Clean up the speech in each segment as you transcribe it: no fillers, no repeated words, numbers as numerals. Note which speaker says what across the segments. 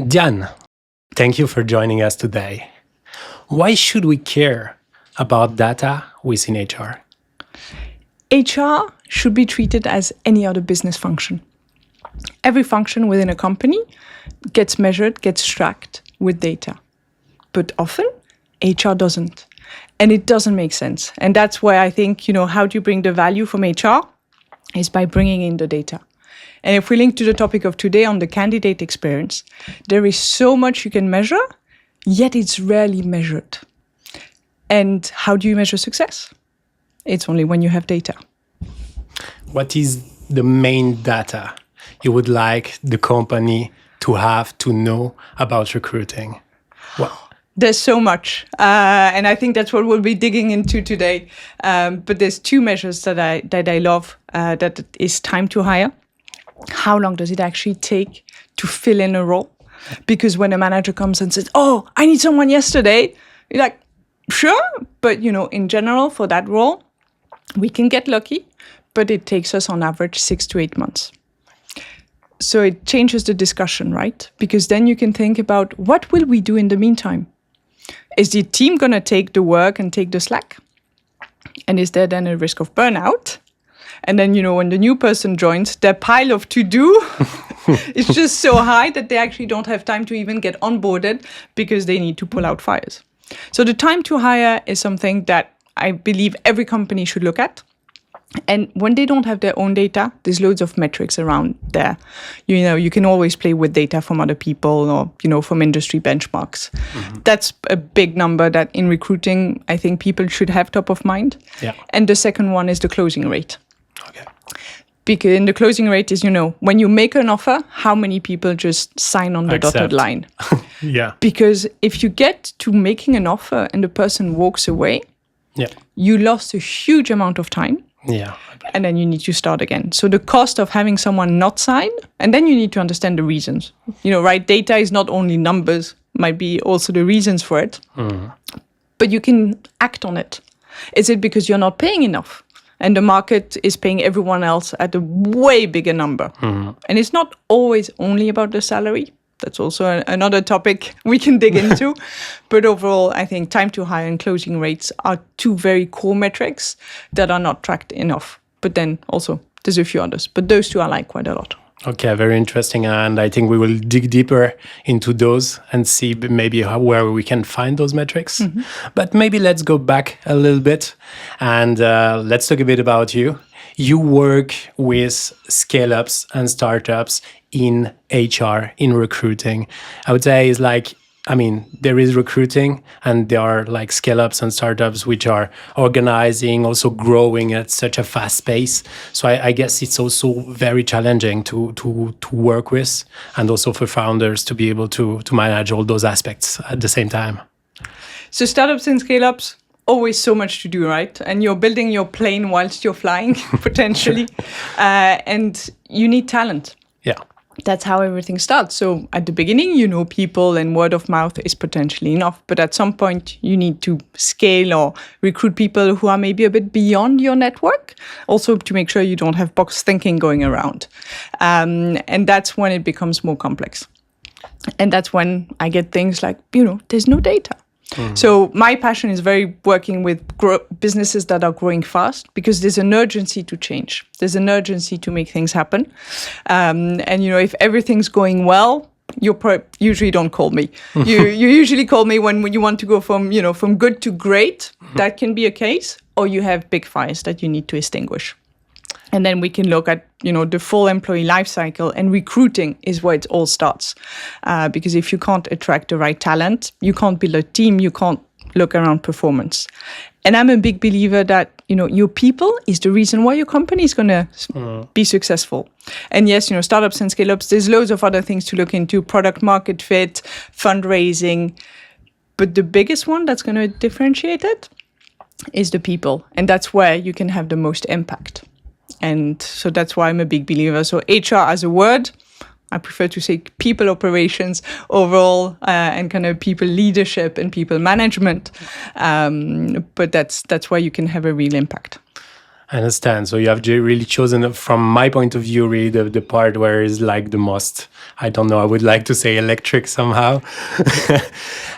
Speaker 1: Diane, thank you for joining us today. Why should we care about data within HR?
Speaker 2: HR should be treated as any other business function. Every function within a company gets measured, gets tracked with data. But often, HR doesn't. And it doesn't make sense. And that's why I think, how do you bring the value from HR? Is by bringing in the data. And if we link to the topic of today on the candidate experience, there is so much you can measure, yet it's rarely measured. And how do you measure success? It's only when you have data.
Speaker 1: What is the main data you would like the company to have to know about recruiting? What?
Speaker 2: There's so much. And I think that's what we'll be digging into today. But there's two measures that I love. That is time to hire. How long does it actually take to fill in a role? Because when a manager comes and says, "Oh, I need someone yesterday," you're like, sure. But, in general, for that role, we can get lucky, but it takes us on average 6 to 8 months. So it changes the discussion, right? Because then you can think about what will we do in the meantime? Is the team going to take the work and take the slack? And is there then a risk of burnout? And then, when the new person joins, their pile of to-do is just so high that they actually don't have time to even get onboarded because they need to pull out fires. So the time to hire is something that I believe every company should look at. And when they don't have their own data, there's loads of metrics around there. You can always play with data from other people or, from industry benchmarks. Mm-hmm. That's a big number that in recruiting, I think people should have top of mind.
Speaker 1: Yeah.
Speaker 2: And the second one is the closing rate.
Speaker 1: Okay.
Speaker 2: Because in the closing rate is, when you make an offer, how many people just sign on the dotted line?
Speaker 1: Yeah.
Speaker 2: Because if you get to making an offer and the person walks away, you lost a huge amount of time.
Speaker 1: Yeah.
Speaker 2: And then you need to start again. So the cost of having someone not sign, and then you need to understand the reasons. Right? Data is not only numbers, might be also the reasons for it. Mm. But you can act on it. Is it because you're not paying enough? And the market is paying everyone else at a way bigger number. Mm. And it's not always only about the salary. That's also another topic we can dig into. But overall, I think time to hire and closing rates are two very core metrics that are not tracked enough. But then also, there's a few others. But those two I like quite a lot.
Speaker 1: Okay, very interesting. And I think we will dig deeper into those and see maybe where we can find those metrics. Mm-hmm. But maybe let's go back a little bit and let's talk a bit about you. You work with scale-ups and startups in HR, in recruiting. I would say there is recruiting and there are like scale-ups and startups which are organizing, also growing at such a fast pace. So I guess it's also very challenging to work with and also for founders to be able to manage all those aspects at the same time.
Speaker 2: So startups and scale-ups, always so much to do, right? And you're building your plane whilst you're flying, potentially. And you need talent.
Speaker 1: Yeah.
Speaker 2: That's how everything starts. So at the beginning, people and word of mouth is potentially enough. But at some point, you need to scale or recruit people who are maybe a bit beyond your network. Also to make sure you don't have box thinking going around. And that's when it becomes more complex. And that's when I get things like, there's no data. Mm-hmm. So my passion is very working with businesses that are growing fast because there's an urgency to change. There's an urgency to make things happen. And, if everything's going well, you usually don't call me. You usually call me when you want to go from good to great. Mm-hmm. That can be a case. Or you have big fires that you need to extinguish. And then we can look at, the full employee life cycle, and recruiting is where it all starts. Because if you can't attract the right talent, you can't build a team, you can't look around performance. And I'm a big believer that, your people is the reason why your company is going to be successful. And yes, startups and scale-ups, there's loads of other things to look into, product market fit, fundraising. But the biggest one that's going to differentiate it is the people. And that's where you can have the most impact. And so that's why I'm a big believer. So HR as a word, I prefer to say people operations overall and kind of people leadership and people management. But that's where you can have a real impact.
Speaker 1: I understand. So you have really chosen, from my point of view, really the part where is like the most, I don't know, I would like to say electric somehow.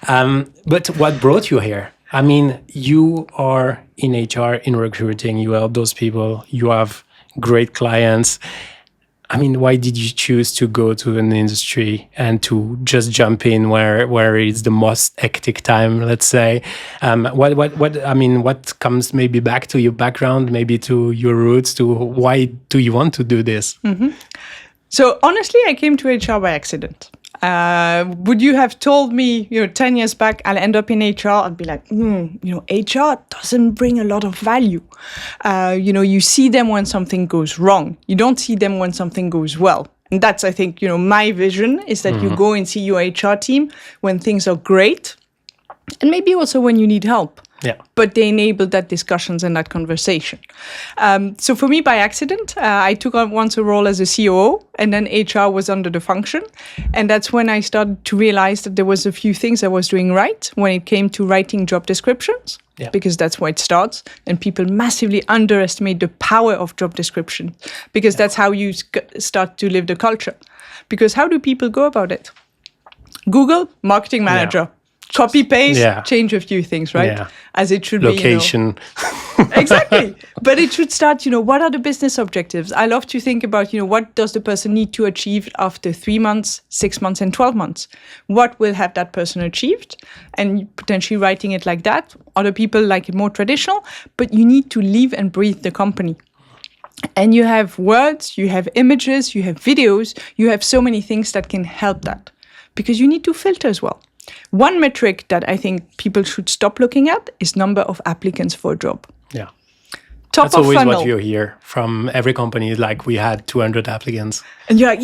Speaker 1: But what brought you here? I mean, you are in HR, in recruiting, you help those people, you have great clients. I mean, why did you choose to go to an industry and to just jump in where it's the most hectic time, let's say? What comes maybe back to your background, maybe to your roots, to why do you want to do this?
Speaker 2: Mm-hmm. So honestly, I came to HR by accident. Would you have told me, 10 years back, I'll end up in HR? I'd be like, HR doesn't bring a lot of value. You see them when something goes wrong. You don't see them when something goes well. And that's, I think, my vision is that you go and see your HR team when things are great, and maybe also when you need help.
Speaker 1: Yeah.
Speaker 2: But they enabled that discussions and that conversation. So for me, by accident, I took on once a role as a COO, and then HR was under the function. And that's when I started to realize that there was a few things I was doing right when it came to writing job descriptions, because that's where it starts. And people massively underestimate the power of job description, because that's how you start to live the culture. Because how do people go about it? Google, marketing manager. Yeah. Copy, paste, change a few things, right? Yeah. As it should
Speaker 1: Location.
Speaker 2: be. Location. Exactly. But it should start, what are the business objectives? I love to think about, what does the person need to achieve after 3 months, 6 months, and 12 months? What will have that person achieved? And potentially writing it like that. Other people like it more traditional, but you need to live and breathe the company. And you have words, you have images, you have videos, you have so many things that can help that. Because you need to filter as well. One metric that I think people should stop looking at is number of applicants for a job.
Speaker 1: Yeah.
Speaker 2: Top
Speaker 1: That's
Speaker 2: of
Speaker 1: always
Speaker 2: funnel.
Speaker 1: what you hear from every company, like we had 200 applicants.
Speaker 2: And you're like,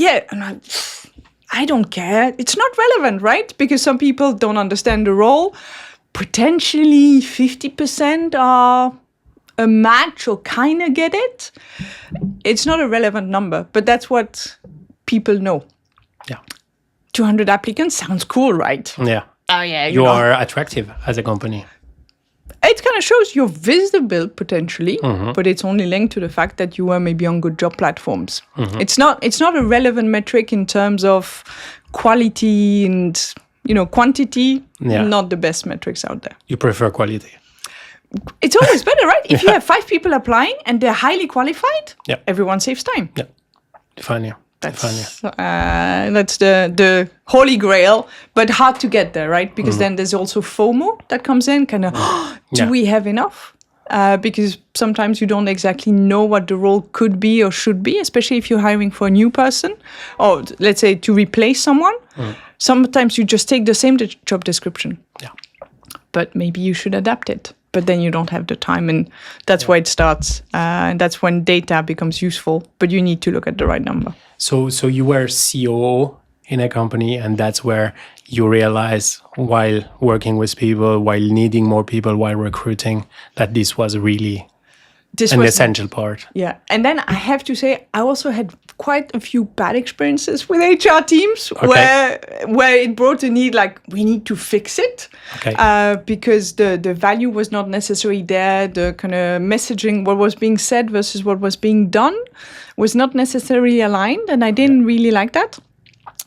Speaker 2: I don't care. It's not relevant, right? Because some people don't understand the role. Potentially 50% are a match or kind of get it. It's not a relevant number, but that's what people know.
Speaker 1: Yeah.
Speaker 2: 200 applicants sounds cool, right?
Speaker 1: Yeah.
Speaker 2: Oh, yeah.
Speaker 1: You are attractive as a company.
Speaker 2: It kind of shows you're visible potentially, but it's only linked to the fact that you are maybe on good job platforms. It's not a relevant metric in terms of quality and quantity. Yeah. Not the best metrics out there.
Speaker 1: You prefer quality.
Speaker 2: It's always better, right? If you have 5 people applying and they're highly qualified, everyone saves time.
Speaker 1: Yeah, definitely.
Speaker 2: That's the holy grail, but hard to get there, right? Because then there's also FOMO that comes in, kind of, do we have enough? Because sometimes you don't exactly know what the role could be or should be, especially if you're hiring for a new person, or let's say to replace someone. Sometimes you just take the same job description, but maybe you should adapt it. But then you don't have the time, and that's why it starts. And that's when data becomes useful, but you need to look at the right number.
Speaker 1: So you were COO in a company, and that's where you realize, while working with people, while needing more people, while recruiting, that this was really an essential part.
Speaker 2: Yeah. And then I have to say, I also had quite a few bad experiences with HR teams where it brought the need, like, we need to fix it. Because the value was not necessarily there. The kind of messaging, what was being said versus what was being done was not necessarily aligned. And I didn't really like that.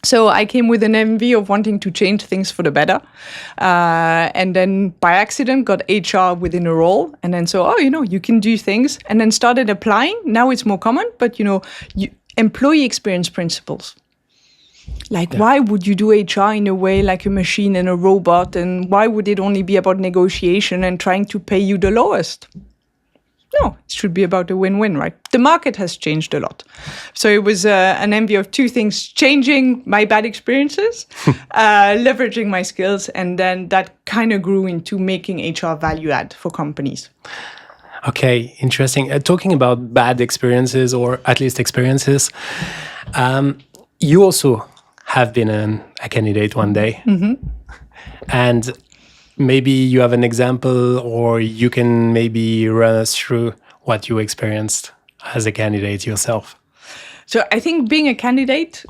Speaker 2: So I came with an envy of wanting to change things for the better. And then by accident got HR within a role. And then you can do things. And then started applying. Now it's more common, but employee experience principles. Like, why would you do HR in a way like a machine and a robot? And why would it only be about negotiation and trying to pay you the lowest? No, it should be about a win-win, right? The market has changed a lot. So it was an envy of 2 things: changing my bad experiences, leveraging my skills, and then that kind of grew into making HR value add for companies.
Speaker 1: Okay, interesting. Talking about bad experiences, or at least experiences, you also have been a candidate one day. And maybe you have an example, or you can maybe run us through what you experienced as a candidate yourself.
Speaker 2: So I think being a candidate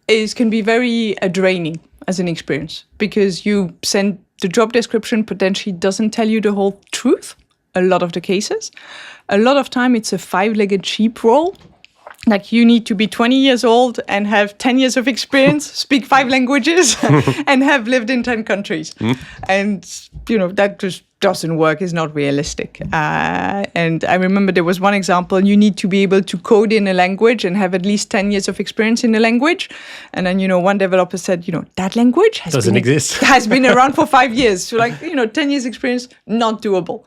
Speaker 2: can be very draining as an experience, because you send the job description potentially doesn't tell you the whole truth a lot of the cases. A lot of time it's a 5-legged sheep role. Like you need to be 20 years old and have 10 years of experience, speak 5 languages, and have lived in 10 countries. And, that just doesn't work, is not realistic. And I remember there was one example, you need to be able to code in a language and have at least 10 years of experience in the language. And then, one developer said, that language
Speaker 1: doesn't exist.
Speaker 2: has been around for 5 years. So 10 years experience, not doable.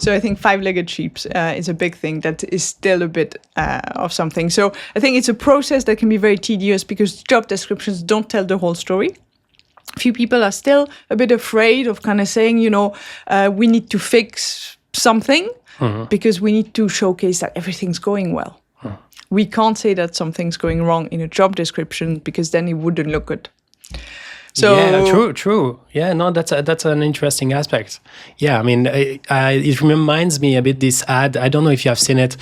Speaker 2: So I think 5-legged sheep is a big thing that is still a bit of something. So I think it's a process that can be very tedious because job descriptions don't tell the whole story. Few people are still a bit afraid of kind of saying, we need to fix something because we need to showcase that everything's going well. We can't say that something's going wrong in a job description because then it wouldn't look good. So
Speaker 1: yeah, true. Yeah, no, that's an interesting aspect. Yeah, I mean, it reminds me a bit this ad. I don't know if you have seen it.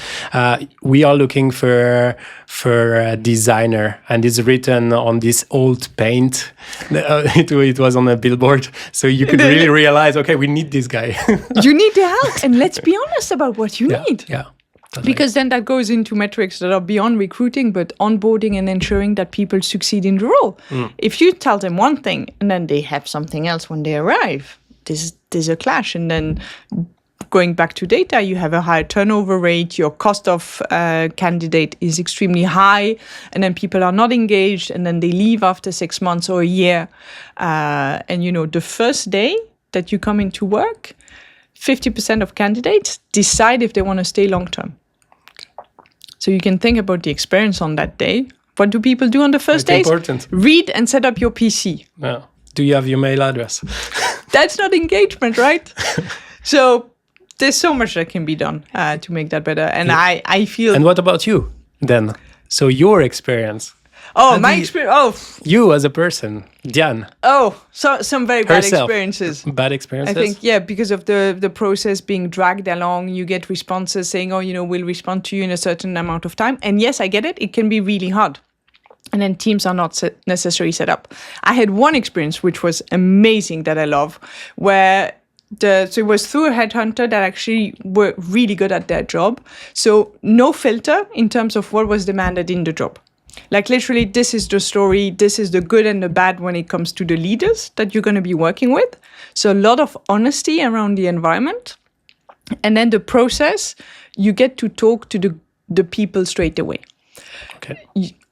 Speaker 1: We are looking for a designer, and it's written on this old paint. It was on a billboard, so you could really realize, okay, we need this guy.
Speaker 2: You need the help, and let's be honest about what you need.
Speaker 1: Yeah. Totally.
Speaker 2: Because then that goes into metrics that are beyond recruiting, but onboarding and ensuring that people succeed in the role. If you tell them one thing and then they have something else when they arrive, there's a clash. And then going back to data, you have a higher turnover rate, your cost of candidate is extremely high, and then people are not engaged, and then they leave after 6 months or a year. And the first day that you come into work, 50% of candidates decide if they want to stay long term. So you can think about the experience on that day. What do people do on the first days?
Speaker 1: Important.
Speaker 2: Read and set up your PC.
Speaker 1: Yeah. Do you have your mail address?
Speaker 2: That's not engagement, right? So there's so much that can be done to make that better. And I feel...
Speaker 1: And what about you then? So your experience.
Speaker 2: Oh, my experience. Oh,
Speaker 1: you as a person, Diane.
Speaker 2: Oh, so some very bad experiences.
Speaker 1: Bad experiences.
Speaker 2: I think, because of the process being dragged along, you get responses saying, we'll respond to you in a certain amount of time. And yes, I get it. It can be really hard. And then teams are not necessarily set up. I had one experience which was amazing that I love, where so it was through a headhunter that actually were really good at their job. So no filter in terms of what was demanded in the job. Like literally, this is the story, this is the good and the bad when it comes to the leaders that you're going to be working with. So a lot of honesty around the environment. And then the process, you get to talk to the people straight away.
Speaker 1: Okay.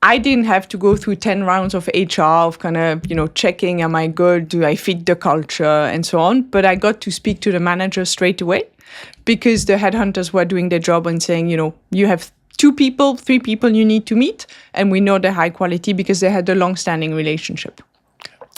Speaker 2: I didn't have to go through 10 rounds of HR, of kind of, checking, am I good? Do I fit the culture? And so on. But I got to speak to the manager straight away because the headhunters were doing their job and saying, you have 2 people, 3 people you need to meet, and we know they're high quality because they had a long-standing relationship.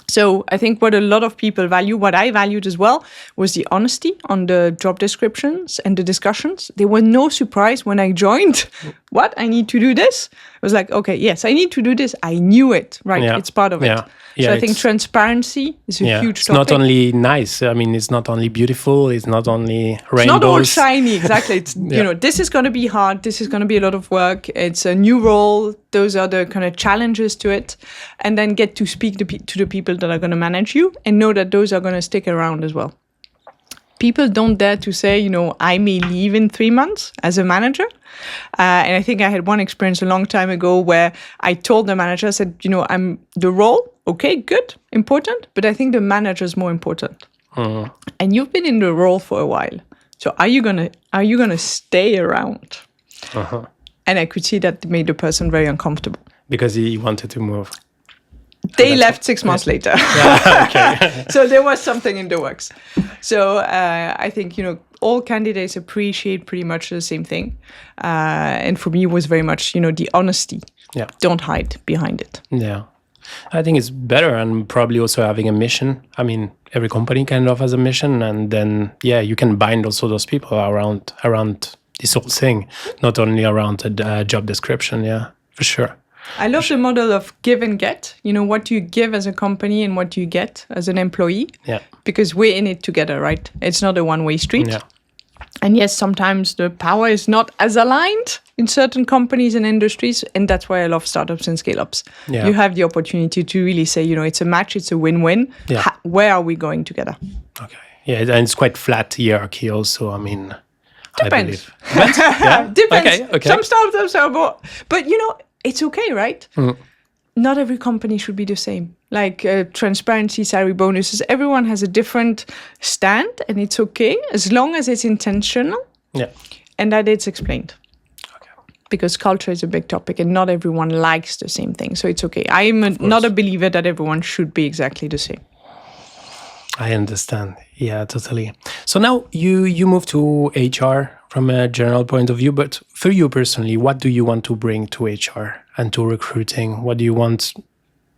Speaker 2: So I think what a lot of people value, what I valued as well, was the honesty on the job descriptions and the discussions. There were no surprise when I joined. What? I need to do this? I was like, okay, yes, I need to do this. I knew it, right? Yeah. It's part of it. So I think transparency is a huge
Speaker 1: it's
Speaker 2: topic.
Speaker 1: Not only nice. I mean, it's not only beautiful. It's not only rainbows.
Speaker 2: It's not all shiny, exactly. It's, this is going to be hard. This is going to be a lot of work. It's a new role. Those are the kind of challenges to it. And then get to speak to the people that are going to manage you and know that those are going to stick around as well. People don't dare to say, I may leave in 3 months as a manager. And I think I had one experience a long time ago where I told the manager, I said, I'm the role. Okay, good, important. But I think the manager is more important. And you've been in the role for a while. So are you gonna stay around? And I could see that made the person very uncomfortable.
Speaker 1: Because he wanted to move.
Speaker 2: They left 6 months later. Okay. So there was something in the works. So I think, all candidates appreciate pretty much the same thing. And for me, it was very much, the honesty.
Speaker 1: Yeah.
Speaker 2: Don't hide behind it.
Speaker 1: Yeah. I think it's better, and probably also having a mission. I mean, every company kind of has a mission, and then, you can bind also those people around this whole thing, not only around a job description. Yeah, for sure.
Speaker 2: I love the model of give and get. What do you give as a company and what do you get as an employee?
Speaker 1: Yeah.
Speaker 2: Because we're in it together, right? It's not a one-way street.
Speaker 1: Yeah.
Speaker 2: And yes, sometimes the power is not as aligned in certain companies and industries. And that's why I love startups and scale-ups. Yeah. You have the opportunity to really say, it's a match, it's a win-win. Yeah. Where are we going together?
Speaker 1: Okay. Yeah, and it's quite flat hierarchy also. I mean,
Speaker 2: Depends.
Speaker 1: But, yeah.
Speaker 2: Depends.
Speaker 1: Okay.
Speaker 2: Some startups are more, but it's okay, right? Not every company should be the same. Like transparency, salary bonuses, everyone has a different stand, and it's okay as long as it's intentional.
Speaker 1: Yeah.
Speaker 2: And that it's explained. Because culture is a big topic and not everyone likes the same thing. So it's okay. I'm not a believer that everyone should be exactly the same.
Speaker 1: I understand. Yeah, totally. So now you move to HR from a general point of view, but for you personally, what do you want to bring to HR and to recruiting? What do you want?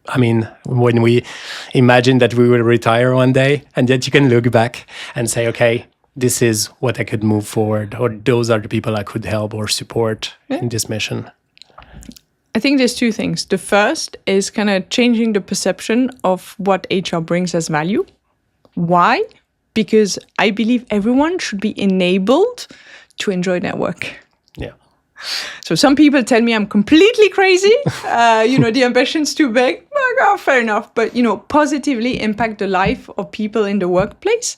Speaker 1: I mean, when we imagine that we will retire one day and that you can look back and say, okay, this is what I could move forward, or those are the people I could help or support in this mission.
Speaker 2: I think there's two things. The first is kind of changing the perception of what HR brings as value. Why? Because I believe everyone should be enabled to enjoy their work.
Speaker 1: Yeah.
Speaker 2: So some people tell me I'm completely crazy. The ambition's too big. Oh, fair enough. But, positively impact the life of people in the workplace.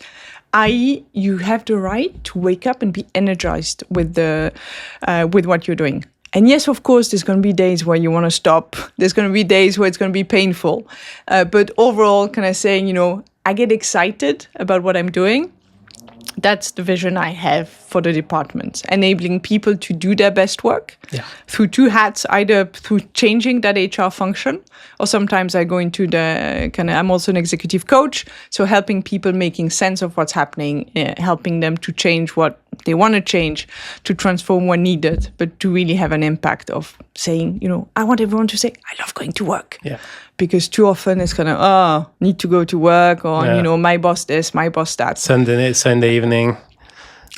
Speaker 2: I.e., you have the right to wake up and be energized with what you're doing. And yes, of course, there's going to be days where you want to stop. There's going to be days where it's going to be painful. But overall, kind of saying, I get excited about what I'm doing. That's the vision I have for the department, enabling people to do their best work through two hats, either through changing that HR function, or sometimes I go into I'm also an executive coach, so helping people making sense of what's happening, helping them to change what they want to change, to transform when needed, but to really have an impact of saying, I want everyone to say, I love going to work.
Speaker 1: Yeah.
Speaker 2: Because too often it's kind of, need to go to work, or, my boss this, my boss that.
Speaker 1: Sunday evening.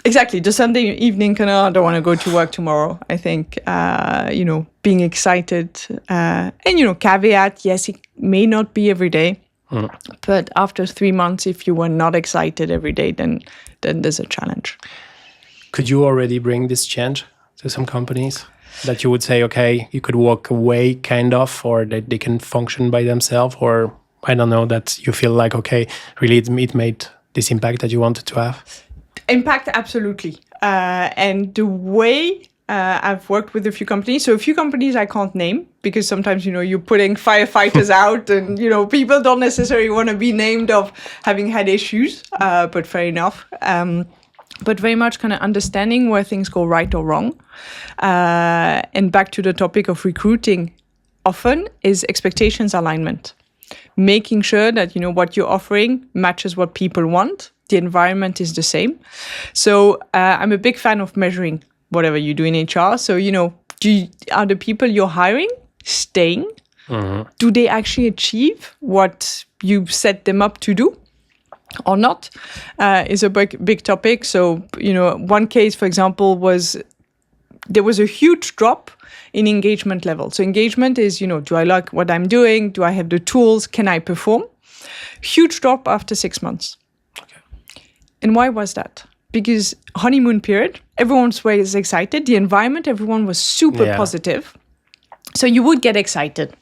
Speaker 2: Exactly. The Sunday evening kind of, I don't want to go to work tomorrow. I think, being excited and, caveat, yes, it may not be every day. But after 3 months, if you were not excited every day, then there's a challenge.
Speaker 1: Could you already bring this change to some companies? That you would say, okay, you could walk away kind of, or that they can function by themselves, or I don't know, that you feel like, okay, really it made this impact that you wanted to have?
Speaker 2: Impact, absolutely. And the way I've worked with a few companies, so a few companies I can't name, because sometimes, you're putting firefighters out and, people don't necessarily want to be named of having had issues, but fair enough. But very much kind of understanding where things go right or wrong. And back to the topic of recruiting, often is expectations alignment. Making sure that, what you're offering matches what people want. The environment is the same. So I'm a big fan of measuring whatever you do in HR. So, are the people you're hiring staying? Mm-hmm. Do they actually achieve what you set them up to do? Or not, is a big topic. So, one case, for example, there was a huge drop in engagement level. So engagement is, do I like what I'm doing? Do I have the tools? Can I perform? Huge drop after 6 months. Okay. And why was that? Because honeymoon period, everyone was excited. The environment, everyone was super positive. So you would get excited.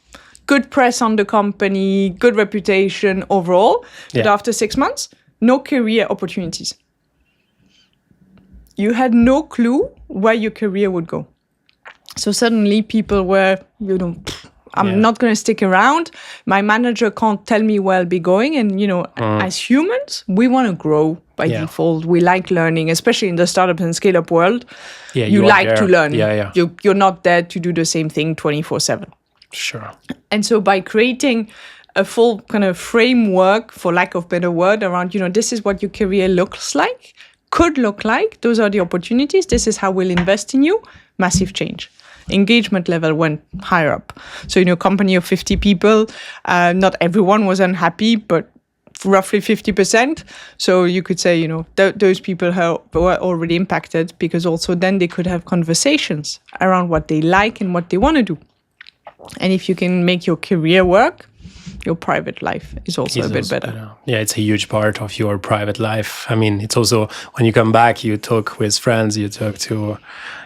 Speaker 2: Good press on the company, good reputation overall. But after 6 months, no career opportunities. You had no clue where your career would go. So suddenly people were, I'm not going to stick around. My manager can't tell me where I'll be going. And, as humans, we want to grow by default. We like learning, especially in the startup and scale-up world. Yeah, you like to learn. Yeah. You're not there to do the same thing 24/7.
Speaker 1: Sure.
Speaker 2: And so by creating a full kind of framework, for lack of better word, around, this is what your career looks like, could look like, those are the opportunities, this is how we'll invest in you, massive change. Engagement level went higher up. So in a company of 50 people, not everyone was unhappy, but roughly 50%. So you could say, those people were already impacted, because also then they could have conversations around what they like and what they want to do. And if you can make your career work, your private life is also a bit better.
Speaker 1: Yeah, it's a huge part of your private life. I mean, it's also when you come back, you talk with friends, you talk to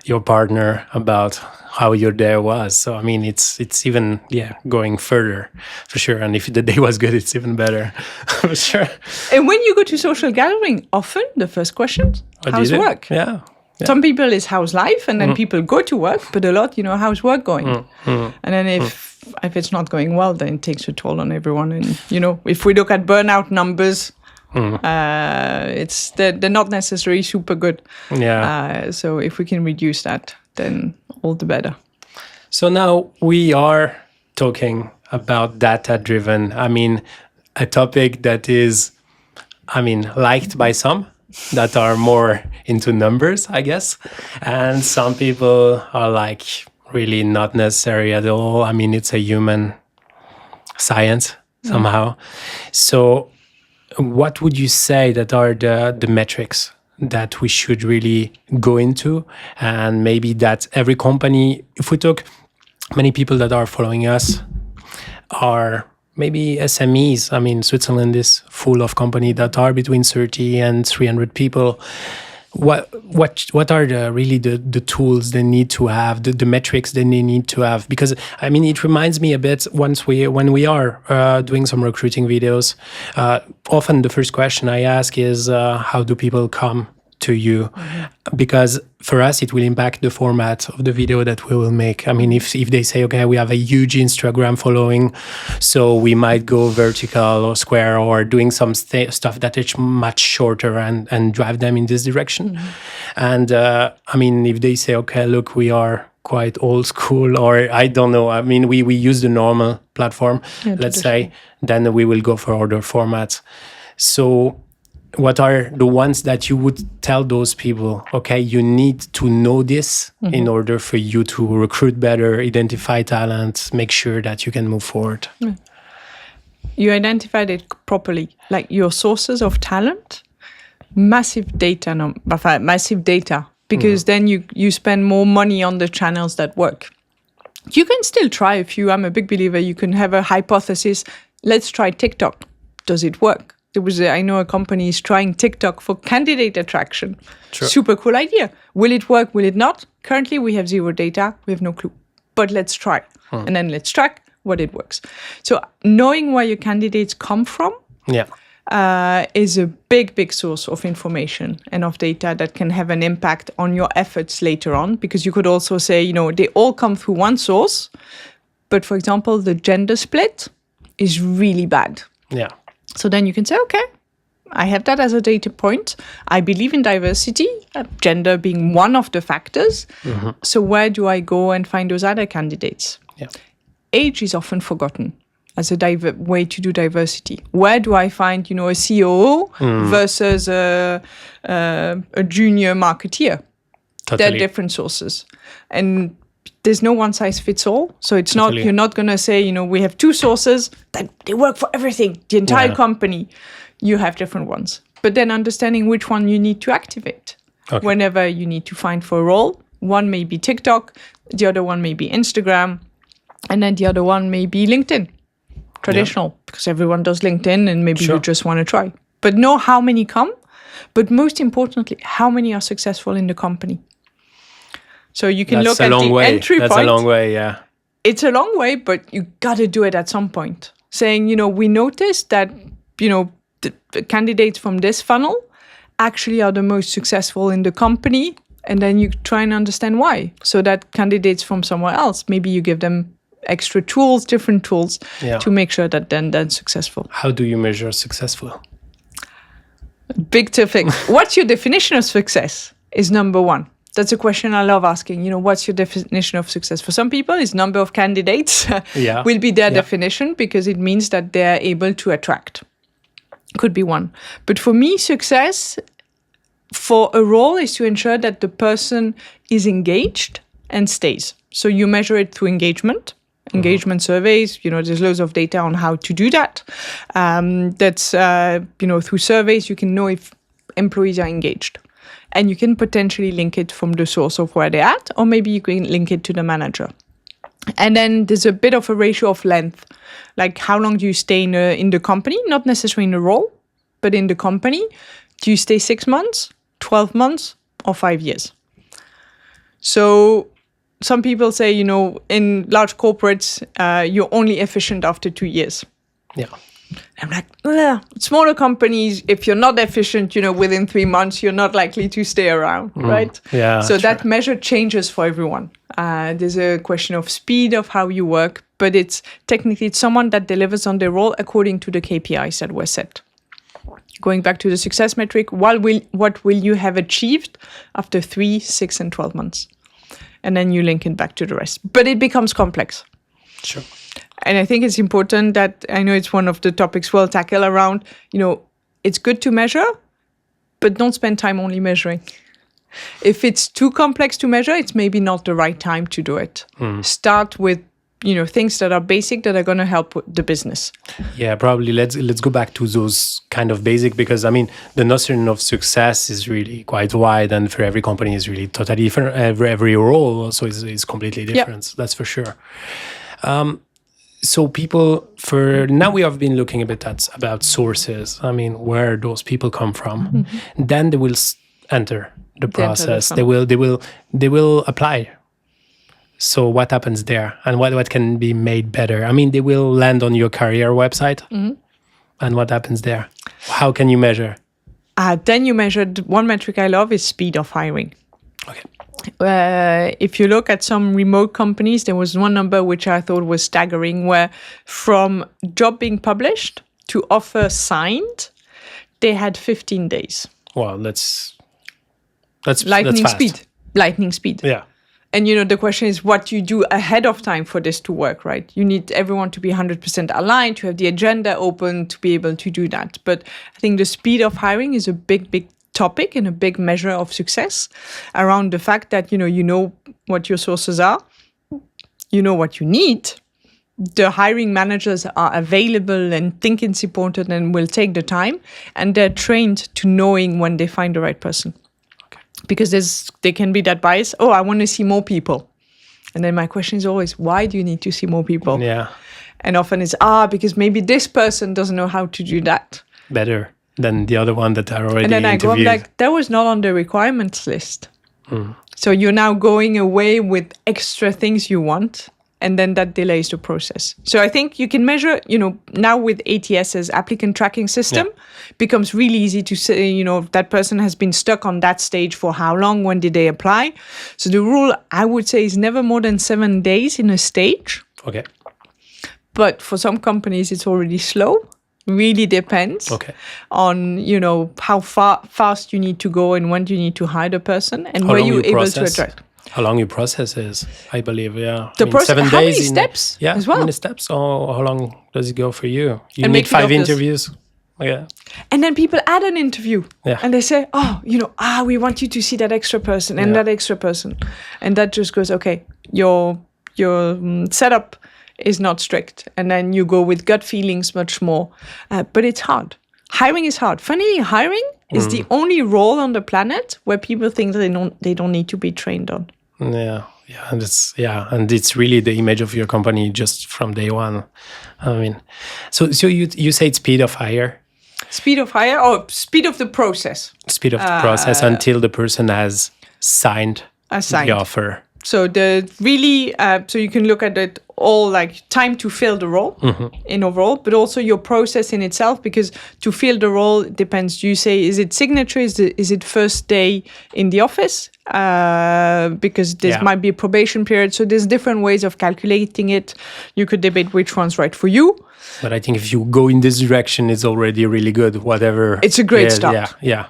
Speaker 1: your partner about how your day was. So, I mean, it's even, going further for sure. And if the day was good, it's even better for sure.
Speaker 2: And when you go to social gathering, often the first question, how's work?
Speaker 1: Yeah.
Speaker 2: Some people is how's life, and then people go to work, but a lot, how's work going? And then if it's not going well, then it takes a toll on everyone. And, if we look at burnout numbers, they're not necessarily super good.
Speaker 1: Yeah.
Speaker 2: So if we can reduce that, then all the better.
Speaker 1: So now we are talking about data-driven. A topic that is, liked by some that are more into numbers, I guess. And some people are like, really not necessary at all. It's a human science somehow. So what would you say that are the metrics that we should really go into? And maybe that every company, if we talk many people that are following us are maybe SMEs. Switzerland is full of companies that are between 30 and 300 people. What are the tools they need to have, the metrics they need to have? Because it reminds me a bit when we are doing some recruiting videos. Often the first question I ask is how do people come to you? Because for us it will impact the format of the video that we will make. If they say, okay, we have a huge Instagram following, so we might go vertical or square or doing some stuff that is much shorter and drive them in this direction. And if they say, okay, look, we are quite old school, or I don't know, we use the normal platform, let's say, then we will go for other formats. So what are the ones that you would tell those people, okay, you need to know this in order for you to recruit better, identify talent, make sure that you can move forward?
Speaker 2: You identified it properly, like your sources of talent, massive data, because then you spend more money on the channels that work. You can still try a few. I'm a big believer. You can have a hypothesis. Let's try TikTok. Does it work? I know a company is trying TikTok for candidate attraction.
Speaker 1: Sure.
Speaker 2: Super cool idea. Will it work? Will it not? Currently, we have zero data. We have no clue. But let's try. And then let's track what it works. So knowing where your candidates come from is a big source of information and of data that can have an impact on your efforts later on. Because you could also say, they all come through one source. But for example, the gender split is really bad.
Speaker 1: Yeah.
Speaker 2: So then you can say, okay, I have that as a data point. I believe in diversity, gender being one of the factors. So where do I go and find those other candidates?
Speaker 1: Yeah.
Speaker 2: Age is often forgotten as a way to do diversity. Where do I find, a COO versus a junior marketeer?
Speaker 1: Totally.
Speaker 2: They're different sources. And there's no one size fits all. So it's not, you're not going to say, we have two sources that they work for everything, the entire company. You have different ones. But then understanding which one you need to activate whenever you need to find for a role. One may be TikTok, the other one may be Instagram, and then the other one may be LinkedIn, traditional, because everyone does LinkedIn and maybe you just want to try. But know how many come, but most importantly, how many are successful in the company. So you can look at the entry point.
Speaker 1: That's a long way, yeah.
Speaker 2: It's a long way, but you got to do it at some point. Saying, we noticed that, the candidates from this funnel actually are the most successful in the company. And then you try and understand why. So that candidates from somewhere else, maybe you give them extra tools, different tools to make sure that then they're successful.
Speaker 1: How do you measure successful?
Speaker 2: Big topic. What's your definition of success is number one. That's a question I love asking. What's your definition of success? For some people, it's number of candidates will be their definition because it means that they're able to attract. Could be one. But for me, success for a role is to ensure that the person is engaged and stays. So you measure it through engagement surveys. There's loads of data on how to do that. Through surveys, you can know if employees are engaged. And you can potentially link it from the source of where they're at, or maybe you can link it to the manager. And then there's a bit of a ratio of length, like how long do you stay in the company, not necessarily in the role, but in the company. Do you stay 6 months, 12 months, or 5 years? So some people say, in large corporates, you're only efficient after 2 years.
Speaker 1: Yeah.
Speaker 2: I'm like, smaller companies, if you're not efficient, within 3 months, you're not likely to stay around, right?
Speaker 1: Yeah.
Speaker 2: So
Speaker 1: true.
Speaker 2: that measure changes for everyone. There's a question of speed of how you work, but it's someone that delivers on their role according to the KPIs that were set. Going back to the success metric, what will you have achieved after 3, 6, and 12 months? And then you link it back to the rest. But it becomes complex.
Speaker 1: Sure.
Speaker 2: And I think it's important that, I know it's one of the topics we'll tackle around, it's good to measure, but don't spend time only measuring. If it's too complex to measure, it's maybe not the right time to do it. Start with, things that are basic that are going to help with the business.
Speaker 1: Yeah, probably let's go back to those kind of basic, because the notion of success is really quite wide, and for every company is really totally different. Every role also is completely different. That's for sure. So people, for now we have been looking a bit about sources. Where those people come from. Then they will enter the process. They will apply. So what happens there, and what can be made better? They will land on your career website, and what happens there? How can you measure?
Speaker 2: Then you measured one metric I love is speed of hiring.
Speaker 1: Okay.
Speaker 2: If you look at some remote companies, there was one number which I thought was staggering, where from job being published to offer signed, they had 15 days.
Speaker 1: Well, that's
Speaker 2: lightning
Speaker 1: fast.
Speaker 2: speed. Lightning speed.
Speaker 1: Yeah.
Speaker 2: And, the question is what you do ahead of time for this to work, right? You need everyone to be 100% aligned, to have the agenda open, to be able to do that. But I think the speed of hiring is a big, big topic and a big measure of success around the fact that, you know what your sources are, you know what you need. The hiring managers are available and think it's important and will take the time, and they're trained to knowing when they find the right person. Because there can be that bias. Oh, I want to see more people. And then my question is always, why do you need to see more people?
Speaker 1: Yeah.
Speaker 2: And often it's, because maybe this person doesn't know how to do that.
Speaker 1: Better than the other one that are already
Speaker 2: interviewed. And then I go, I'm like, that was not on the requirements list. So you're now going away with extra things you want, and then that delays the process. So I think you can measure, now with ATS as applicant tracking system, becomes really easy to say, that person has been stuck on that stage for how long, when did they apply? So the rule, I would say, is never more than 7 days in a stage.
Speaker 1: Okay.
Speaker 2: But for some companies, it's already slow. Really depends on, how fast you need to go and when you need to hire the person and where you're able to attract.
Speaker 1: How long your process is, I believe, yeah.
Speaker 2: The process,
Speaker 1: 7 days.
Speaker 2: How many steps as well?
Speaker 1: How many steps? Or how long does it go for you? You need 5 interviews. Yeah.
Speaker 2: And then people add an interview.
Speaker 1: Yeah.
Speaker 2: And they say, we want you to see that extra person and that extra person. And that just goes, okay, your setup is not strict. And then you go with gut feelings much more. But it's hard. Hiring is hard. Funnily, hiring is the only role on the planet where people think that they don't need to be trained on.
Speaker 1: Yeah, and it's really the image of your company just from day one. So you say speed of hire.
Speaker 2: Speed of hire or speed of the process.
Speaker 1: Speed of the process until the person has signed the offer.
Speaker 2: So so you can look at it all like time to fill the role in overall, but also your process in itself, because to fill the role depends. You say, is it signature? Is it first day in the office? Because there might be a probation period. So there's different ways of calculating it. You could debate which one's right for you.
Speaker 1: But I think if you go in this direction, it's already really good. Whatever.
Speaker 2: It's a great start.
Speaker 1: Yeah.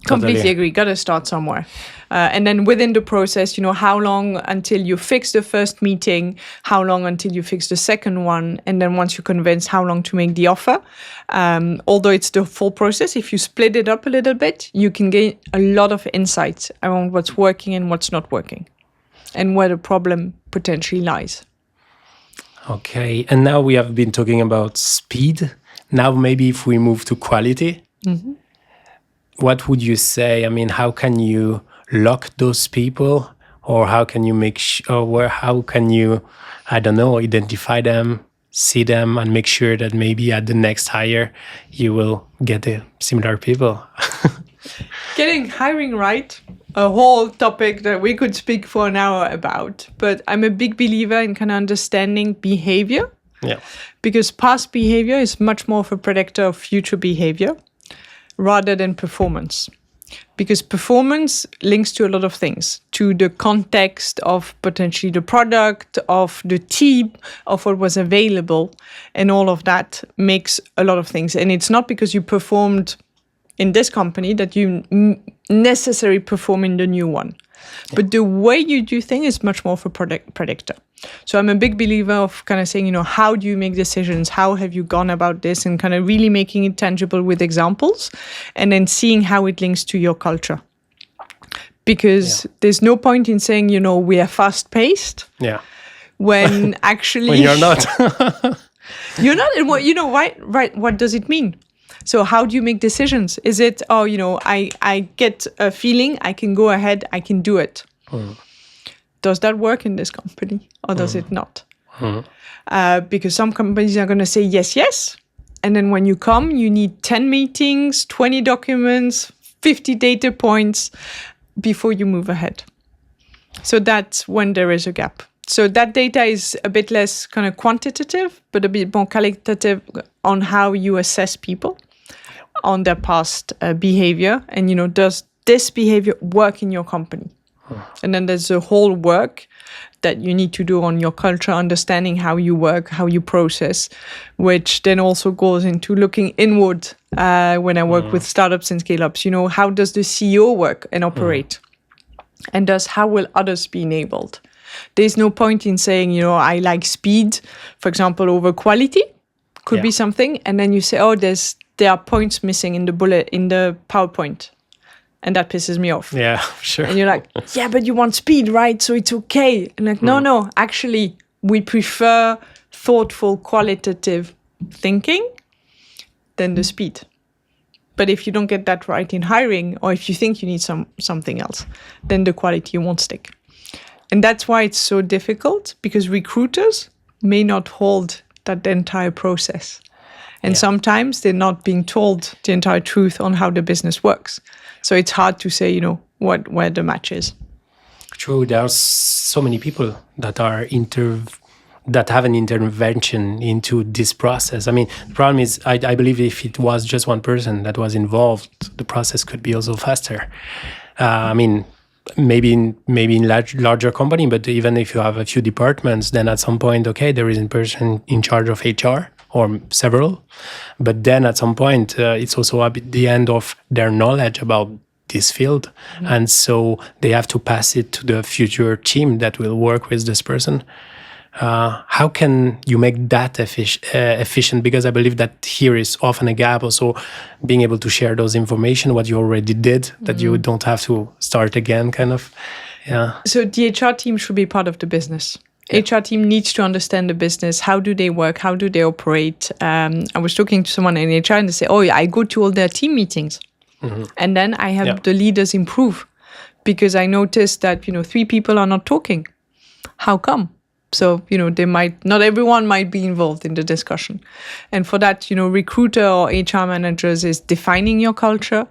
Speaker 2: Completely agree. Got to start somewhere. And then within the process, how long until you fix the first meeting, how long until you fix the second one, and then once you're convinced, how long to make the offer. Although it's the full process, if you split it up a little bit, you can gain a lot of insights around what's working and what's not working, and where the problem potentially lies.
Speaker 1: Okay, and now we have been talking about speed. Now maybe if we move to quality, what would you say? How can you lock those people, or how can you how can you, identify them, see them, and make sure that maybe at the next hire you will get the similar people?
Speaker 2: Getting hiring right, a whole topic that we could speak for an hour about. But I'm a big believer in kind of understanding behavior
Speaker 1: Yeah.
Speaker 2: Because past behavior is much more of a predictor of future behavior rather than performance. Because performance links to a lot of things, to the context of potentially the product, of the team, of what was available, and all of that makes a lot of things. And it's not because you performed in this company that you necessarily perform in the new one. Yeah. But the way you do things is much more of a predictor. So I'm a big believer of kind of saying, how do you make decisions? How have you gone about this? And kind of really making it tangible with examples and then seeing how it links to your culture. Because there's no point in saying, we are fast paced.
Speaker 1: Yeah.
Speaker 2: When actually...
Speaker 1: when you're not.
Speaker 2: You're not. And right. What does it mean? So how do you make decisions? Is it, I get a feeling, I can go ahead, I can do it. Does that work in this company or does it not? Because some companies are going to say yes. And then when you come, you need 10 meetings, 20 documents, 50 data points before you move ahead. So that's when there is a gap. So that data is a bit less kind of quantitative, but a bit more qualitative on how you assess people on their past behavior. And, does this behavior work in your company? And then there's a whole work that you need to do on your culture, understanding how you work, how you process, which then also goes into looking inward. When I work with startups and scale-ups, how does the CEO work and operate? And how will others be enabled? There's no point in saying, I like speed, for example, over quality. Could be something. And then you say, there are points missing in the PowerPoint. And that pisses me off.
Speaker 1: Yeah, sure.
Speaker 2: And you're like, yeah, but you want speed, right? So it's okay. And like, no, actually, we prefer thoughtful, qualitative thinking than the speed. But if you don't get that right in hiring, or if you think you need something else, then the quality won't stick. And that's why it's so difficult, because recruiters may not hold that entire process. And sometimes they're not being told the entire truth on how the business works. So it's hard to say, where the match is.
Speaker 1: True. There are so many people that are that have an intervention into this process. I mean, the problem is, I believe if it was just one person that was involved, the process could be also faster. Maybe in larger company, but even if you have a few departments, then at some point, there is a person in charge of HR or several, but then at some point, it's also at the end of their knowledge about this field, and so they have to pass it to the future team that will work with this person. How can you make that efficient? Because I believe that here is often a gap. Also, being able to share those information, what you already did, that you don't have to start again, kind of. Yeah.
Speaker 2: So the HR team should be part of the business. HR team needs to understand the business. How do they work? How do they operate? I was talking to someone in HR and they say, I go to all their team meetings. And then I have the leaders improve because I noticed that, 3 people are not talking. How come? So, not everyone might be involved in the discussion. And for that, recruiter or HR managers is defining your culture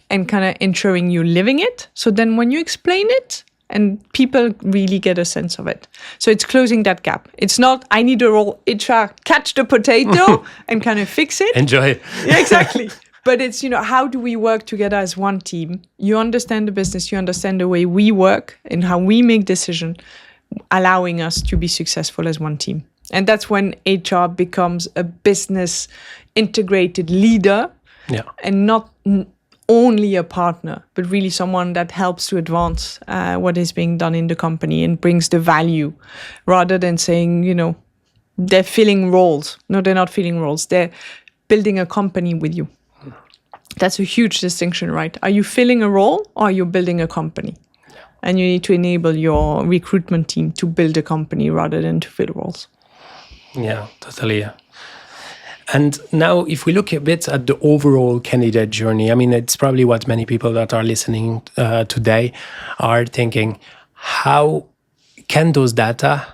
Speaker 2: and kind of ensuring you're living it. So then when you explain it, and people really get a sense of it. So it's closing that gap. It's not, I need a role, HR, catch the potato and kind of fix it.
Speaker 1: Enjoy.
Speaker 2: Yeah, exactly. But it's, how do we work together as one team? You understand the business, you understand the way we work and how we make decisions, allowing us to be successful as one team. And that's when HR becomes a business integrated leader and not only a partner, but really someone that helps to advance what is being done in the company and brings the value, rather than saying, they're filling roles. No, they're not filling roles. They're building a company with you. That's a huge distinction, right? Are you filling a role or are you building a company? And you need to enable your recruitment team to build a company rather than to fill roles.
Speaker 1: Yeah, totally. And now if we look a bit at the overall candidate journey, it's probably what many people that are listening today are thinking, how can those data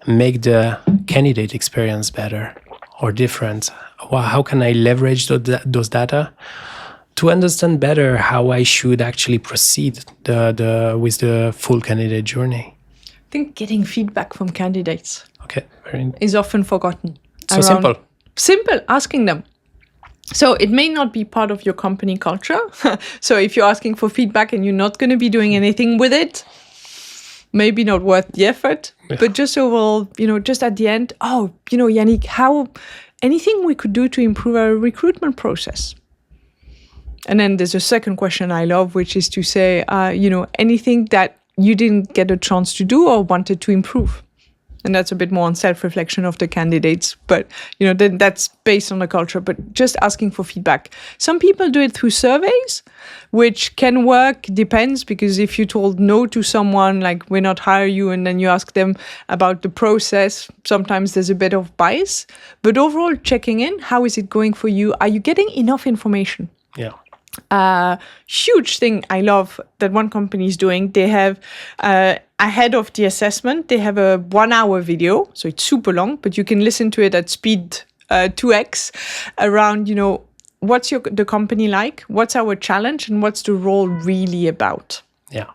Speaker 1: make the candidate experience better or different? How can I leverage those data to understand better how I should actually proceed with the full candidate journey?
Speaker 2: I think getting feedback from candidates
Speaker 1: is
Speaker 2: often forgotten.
Speaker 1: So simple.
Speaker 2: Simple, asking them. So it may not be part of your company culture. So if you're asking for feedback and you're not going to be doing anything with it, maybe not worth the effort. Yeah. But just overall, just at the end, Yannick, anything we could do to improve our recruitment process? And then there's a second question I love, which is to say, anything that you didn't get a chance to do or wanted to improve. And that's a bit more on self-reflection of the candidates. But, then that's based on the culture. But just asking for feedback. Some people do it through surveys, which can work, depends. Because if you told no to someone, like, we're not hire you, and then you ask them about the process, sometimes there's a bit of bias. But overall, checking in, how is it going for you? Are you getting enough information?
Speaker 1: Yeah.
Speaker 2: Huge thing I love that one company is doing. They have ahead of the assessment, they have a 1 hour video. So it's super long, but you can listen to it at speed 2x around, what's the company like? What's our challenge? And what's the role really about?
Speaker 1: Yeah.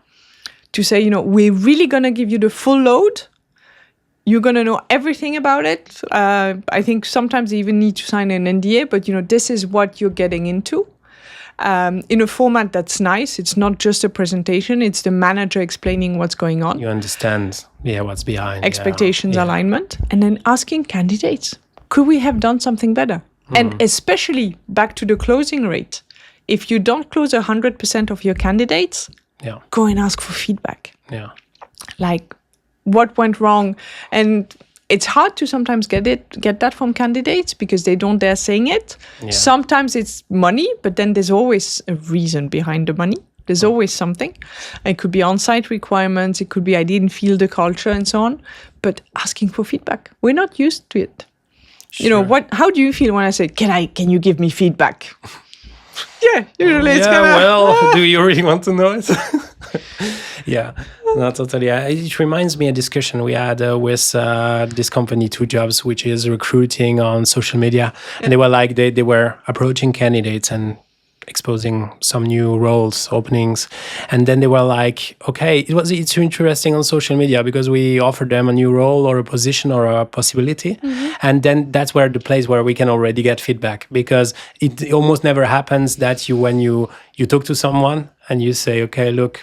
Speaker 2: To say, we're really going to give you the full load. You're going to know everything about it. I think sometimes they even need to sign an NDA, but, this is what you're getting into. In a format that's nice. It's not just a presentation. It's the manager explaining what's going on.
Speaker 1: You understand, what's behind.
Speaker 2: Expectations alignment. And then asking candidates, could we have done something better? And especially back to the closing rate. If you don't close 100% of your candidates, go and ask for feedback.
Speaker 1: Yeah.
Speaker 2: Like, what went wrong? And it's hard to sometimes get that from candidates because they don't dare saying it. Yeah. Sometimes it's money, but then there's always a reason behind the money. There's always something. It could be on-site requirements. It could be I didn't feel the culture and so on. But asking for feedback, we're not used to it.
Speaker 1: Sure.
Speaker 2: How do you feel when I say, can you give me feedback? Yeah, usually it's
Speaker 1: do you really want to know it? Yeah, no, totally. It reminds me of a discussion we had with this company, Two Jobs, which is recruiting on social media. And they were like, they were approaching candidates and exposing some new roles, openings. And then they were like, okay, it's interesting on social media because we offer them a new role or a position or a possibility. Mm-hmm. And then that's where the place where we can already get feedback, because it almost never happens that when you talk to someone and you say, okay, look,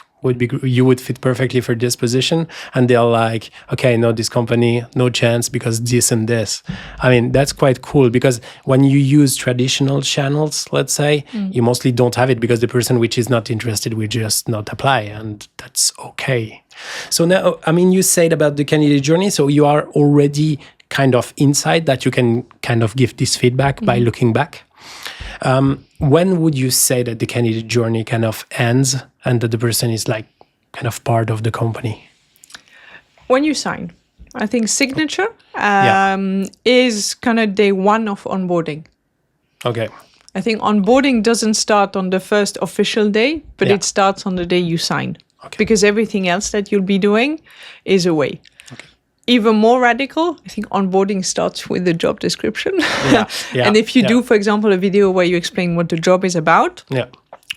Speaker 1: you would fit perfectly for this position, and they're like, okay, no, this company, no chance because this and this. I mean, that's quite cool, because when you use traditional channels, let's say, you mostly don't have it because the person which is not interested will just not apply, and that's okay. So now, I mean, you said about the candidate journey, so you are already kind of inside that you can kind of give this feedback by looking back. When would you say that the candidate journey kind of ends and that the person is like kind of part of the company?
Speaker 2: When you sign. I think signature is kind of day one of onboarding.
Speaker 1: Okay.
Speaker 2: I think onboarding doesn't start on the first official day, but it starts on the day you sign. Okay. Because everything else that you'll be doing is away. Okay. Even more radical, I think onboarding starts with the job description. And if you do, for example, a video where you explain what the job is about,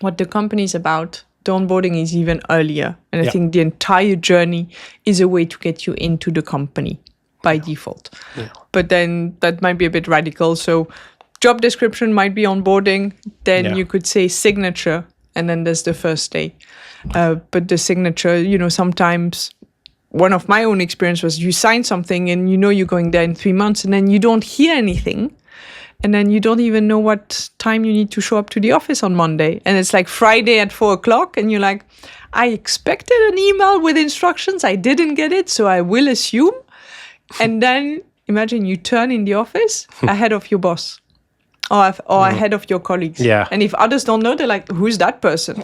Speaker 2: what the company is about, the onboarding is even earlier. And I think the entire journey is a way to get you into the company by default. Yeah. But then that might be a bit radical. So job description might be onboarding. Then you could say signature, and then there's the first day. But the signature, sometimes... One of my own experience was you sign something and you're going there in 3 months, and then you don't hear anything. And then you don't even know what time you need to show up to the office on Monday. And it's like Friday at 4:00 and you're like, I expected an email with instructions. I didn't get it, so I will assume. And then imagine you turn in the office ahead of your boss or ahead of your colleagues. Yeah. And if others don't know, they're like, who's that person?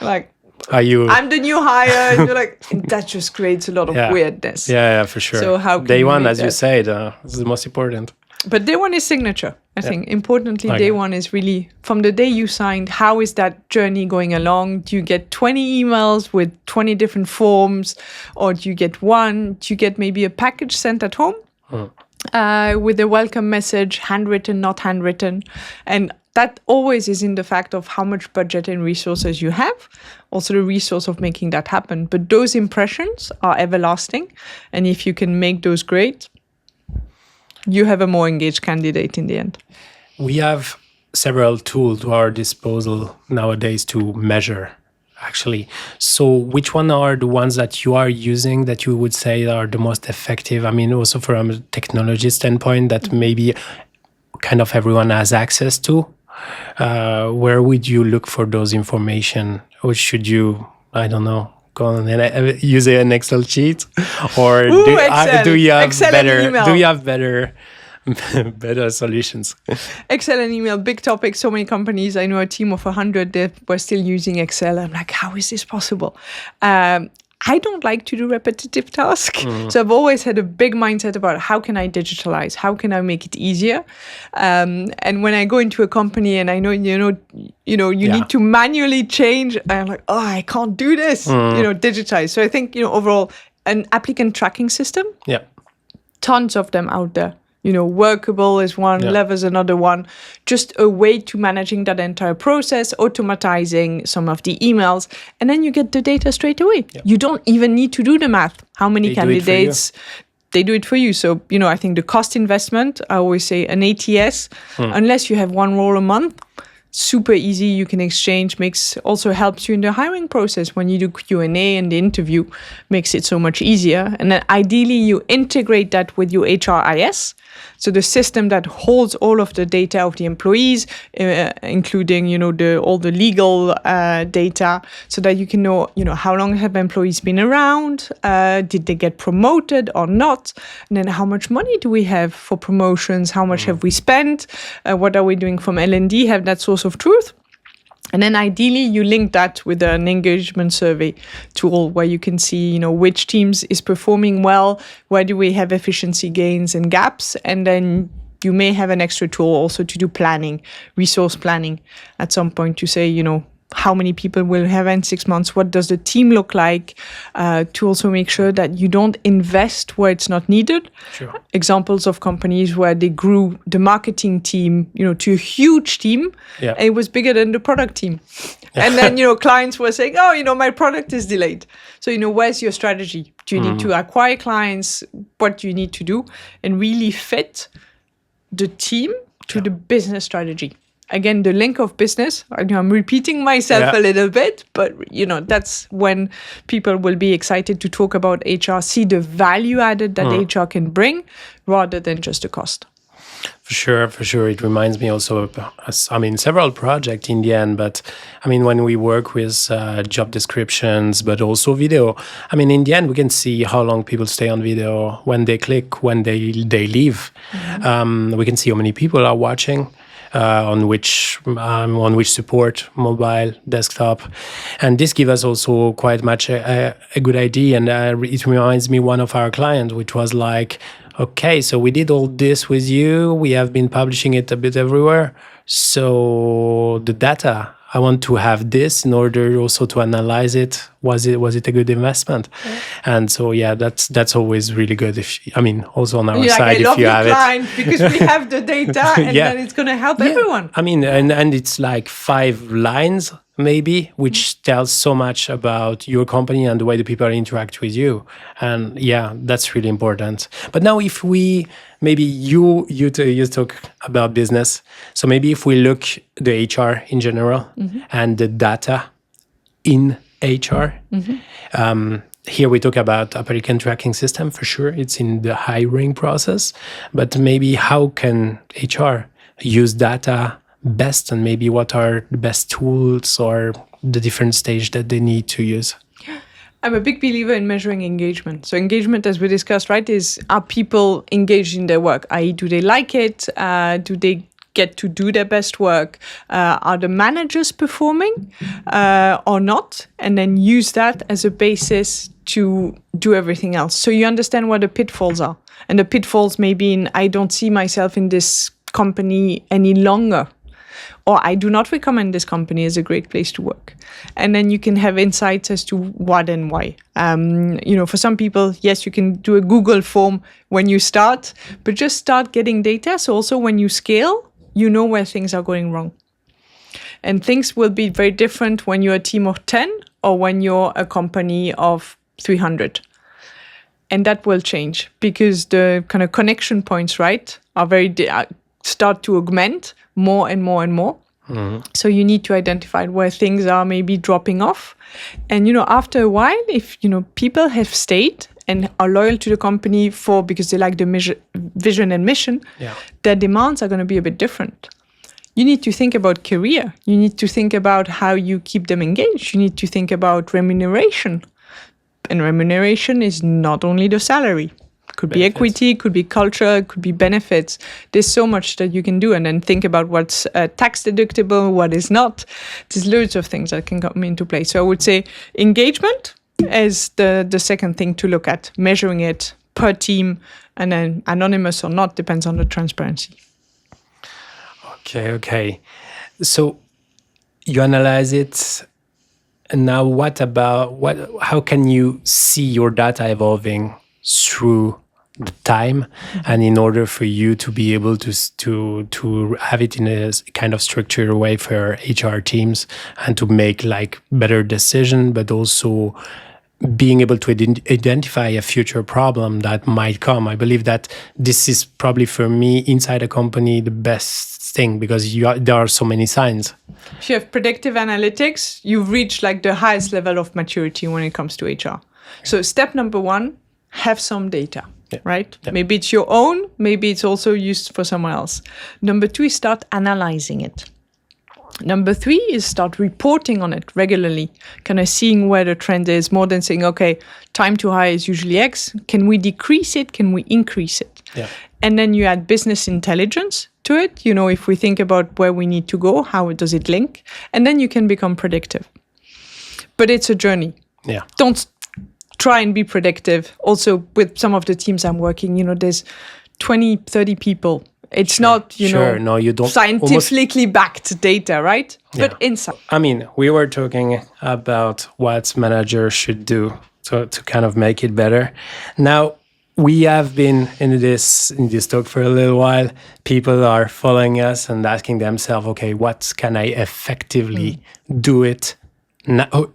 Speaker 2: Like, I'm the new hire. And you're like, that just creates a lot of weirdness.
Speaker 1: Yeah, for sure.
Speaker 2: So how can
Speaker 1: day one, as you said, is the most important.
Speaker 2: But day one is signature. I think importantly, day one is really from the day you signed, how is that journey going along? Do you get 20 emails with 20 different forms, or do you get one? Do you get maybe a package sent at home with a welcome message, handwritten, not handwritten? And that always is in the fact of how much budget and resources you have, also the resource of making that happen. But those impressions are everlasting. And if you can make those great, you have a more engaged candidate in the end.
Speaker 1: We have several tools to our disposal nowadays to measure, actually. So which one are the ones that you are using that you would say are the most effective? I mean, also from a technology standpoint that maybe kind of everyone has access to. Where would you look for those information? Or should you, I don't know, go on and use an Excel sheet? Or do you have
Speaker 2: Excel
Speaker 1: better better solutions?
Speaker 2: Excel and email, big topic. So many companies. I know a team of 100 that were still using Excel. I'm like, how is this possible? I don't like to do repetitive tasks. So I've always had a big mindset about how can I digitalize? How can I make it easier? And when I go into a company and I know, you need to manually change, I'm like, oh, I can't do this, digitize. So I think, overall, an applicant tracking system, tons of them out there. Workable is one, Lev is another one. Just a way to managing that entire process, automatizing some of the emails, and then you get the data straight away. Yep. You don't even need to do the math. How many candidates? They do it for you. So, I think the cost investment, I always say an ATS, unless you have one role a month, super easy. You can exchange, also helps you in the hiring process. When you do Q&A and the interview, makes it so much easier. And then ideally you integrate that with your HRIS. So the system that holds all of the data of the employees, including, all the legal data, so that you can know, how long have employees been around? Did they get promoted or not? And then how much money do we have for promotions? How much have we spent? What are we doing from L&D? Have that source of truth. And then ideally you link that with an engagement survey tool where you can see, which teams is performing well, where do we have efficiency gains and gaps, and then you may have an extra tool also to do planning, resource planning at some point to say, how many people will have in 6 months? What does the team look like? To also make sure that you don't invest where it's not needed.
Speaker 1: Sure.
Speaker 2: Examples of companies where they grew the marketing team, to a huge team. Yeah. And it was bigger than the product team. And then, clients were saying, oh, my product is delayed. So, where's your strategy? Do you need to acquire clients? What do you need to do? And really fit the team to the business strategy. Again, the link of business, I'm repeating myself a little bit, but, that's when people will be excited to talk about HR, see the value added that HR can bring rather than just the cost.
Speaker 1: For sure. It reminds me also of, several projects in the end, but when we work with job descriptions, but also video, in the end, we can see how long people stay on video, when they click, when they leave. We can see how many people are watching. On which support, mobile, desktop, and this gives us also quite much a good idea. And it reminds me one of our clients, which was like, okay, so we did all this with you. We have been publishing it a bit everywhere. So the data, I want to have this in order also to analyze it. Was it a good investment? Yeah. And so that's always really good. Also on our side, if you have it,
Speaker 2: because we have the data, and then it's going to help everyone.
Speaker 1: And it's like 5 lines maybe, which tells so much about your company and the way the people interact with you. And that's really important. But now, if we maybe you talk about business, so maybe if we look the HR in general and the data in HR. Here we talk about applicant tracking system, for sure. It's in the hiring process, but maybe how can HR use data best, and maybe what are the best tools or the different stage that they need to use?
Speaker 2: I'm a big believer in measuring engagement. So engagement, as we discussed, right, are people engaged in their work? I.e., do they like it? Do they get to do their best work? Are the managers performing or not? And then use that as a basis to do everything else. So you understand what the pitfalls are. And the pitfalls may be in, I don't see myself in this company any longer. Or I do not recommend this company as a great place to work. And then you can have insights as to what and why. For some people, yes, you can do a Google form when you start, but just start getting data. So also when you scale, you know where things are going wrong. And things will be very different when you're a team of 10 or when you're a company of 300. And that will change because the kind of connection points, right, are start to augment more and more and more. So you need to identify where things are maybe dropping off. And, after a while, if, people have stayed and are loyal to the company because they like the vision and mission, their demands are going to be a bit different. You need to think about career. You need to think about how you keep them engaged. You need to think about remuneration. And remuneration is not only the salary. Could be equity, could be culture, could be benefits. There's so much that you can do. And then think about what's tax deductible, what is not. There's loads of things that can come into play. So I would say engagement is the second thing to look at, measuring it per team, and then anonymous or not depends on the transparency.
Speaker 1: Okay. So you analyze it. And now how can you see your data evolving through the time, and in order for you to be able to have it in a kind of structured way for HR teams and to make like better decision, but also being able to identify a future problem that might come. I believe that this is probably for me inside a company the best thing, because there are so many signs.
Speaker 2: If you have predictive analytics, you've reached like the highest level of maturity when it comes to HR. So step number 1, have some data. Right? Yeah. Maybe it's your own, maybe it's also used for someone else. Number 2 is start analyzing it. Number 3 is start reporting on it regularly, kind of seeing where the trend is, more than saying, okay, time to hire is usually X. Can we decrease it? Can we increase it? Yeah. And then you add business intelligence to it. If we think about where we need to go, how does it link? And then you can become predictive. But it's a journey. Yeah. Don't try and be predictive. Also, with some of the teams I'm working, there's 20, 30 people. It's not, you don't scientifically backed data, right? Yeah. But inside.
Speaker 1: I mean, we were talking about what managers should do to kind of make it better. Now, we have been in this talk for a little while. People are following us and asking themselves, okay, what can I effectively do it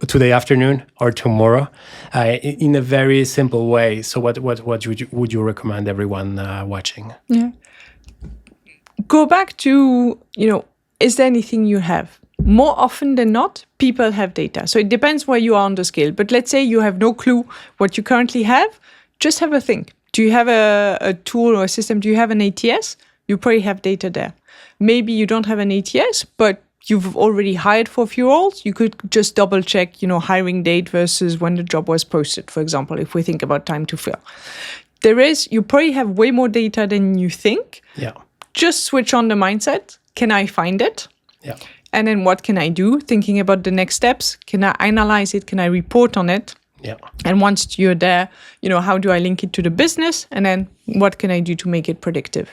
Speaker 1: today afternoon or tomorrow in a very simple way? So what would you recommend everyone watching?
Speaker 2: Yeah. Go back to, is there anything you have? More often than not, people have data. So it depends where you are on the scale. But let's say you have no clue what you currently have. Just have a think. Do you have a tool or a system? Do you have an ATS? You probably have data there. Maybe you don't have an ATS, but you've already hired for a few roles. You could just double check, hiring date versus when the job was posted, for example, if we think about time to fill. You probably have way more data than you think. Yeah. Just switch on the mindset. Can I find it? Yeah. And then what can I do? Thinking about the next steps. Can I analyze it? Can I report on it? Yeah. And once you're there, how do I link it to the business? And then what can I do to make it predictive?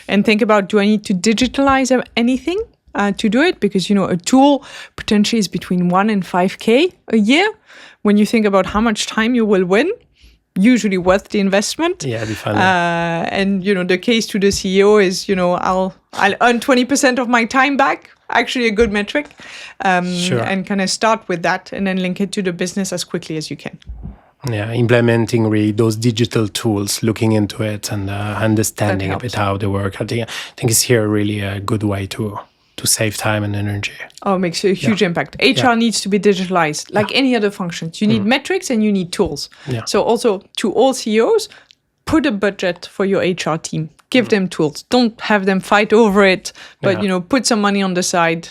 Speaker 2: And think about, do I need to digitalize anything to do it? Because, a tool potentially is between 1 and 5K a year. When you think about how much time you will win, usually worth the investment. Yeah, definitely. And, the case to the CEO is, I'll earn 20% of my time back. Actually a good metric. Sure. And kind of start with that and then link it to the business as quickly as you can.
Speaker 1: Yeah, implementing really those digital tools, looking into it and understanding a bit how they work. I think it's here really a good way to save time and energy.
Speaker 2: Oh, it makes a huge impact. HR needs to be digitalized like any other functions. You need metrics and you need tools. Yeah. So also to all CEOs, put a budget for your HR team. Give them tools. Don't have them fight over it, but put some money on the side.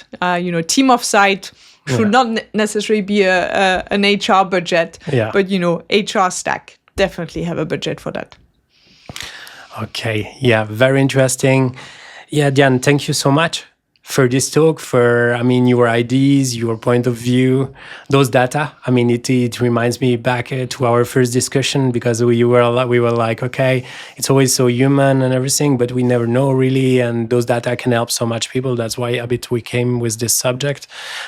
Speaker 2: Team of site should not necessarily be an HR budget, but HR stack definitely have a budget for that.
Speaker 1: Okay, very interesting. Yeah, Diane, thank you so much for this talk, for your ideas, your point of view, those data. It reminds me back to our first discussion, because we were like, okay, it's always so human and everything, but we never know really, and those data can help so much people. That's why we came with this subject,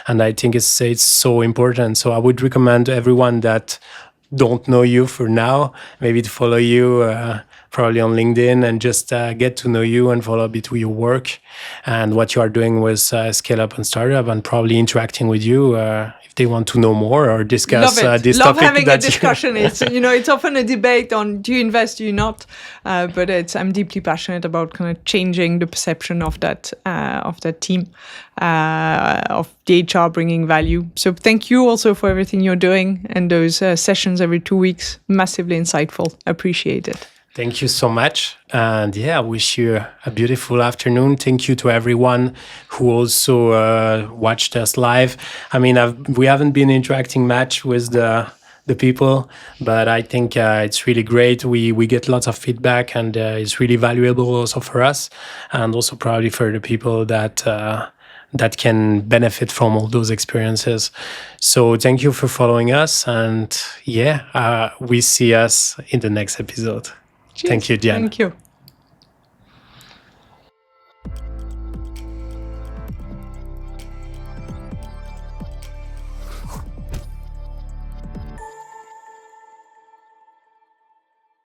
Speaker 1: and I think it's so important. So I would recommend to everyone that don't know you for now, maybe to follow you probably on LinkedIn, and just get to know you and follow a bit with your work and what you are doing with Scale Up and Startup, and probably interacting with you if they want to know more or discuss this
Speaker 2: Love
Speaker 1: topic.
Speaker 2: having a discussion. It's it's often a debate on do you invest, do you not? But I'm deeply passionate about kind of changing the perception of that team, of the HR bringing value. So thank you also for everything you're doing, and those sessions every 2 weeks, massively insightful. Appreciate it.
Speaker 1: Thank you so much. And I wish you a beautiful afternoon. Thank you to everyone who also watched us live. I mean, we haven't been interacting much with the people, but I think it's really great. We get lots of feedback, and it's really valuable also for us, and also probably for the people that can benefit from all those experiences. So thank you for following us, and we see us in the next episode.
Speaker 2: Cheers.
Speaker 1: Thank you, Diane.
Speaker 2: Thank you.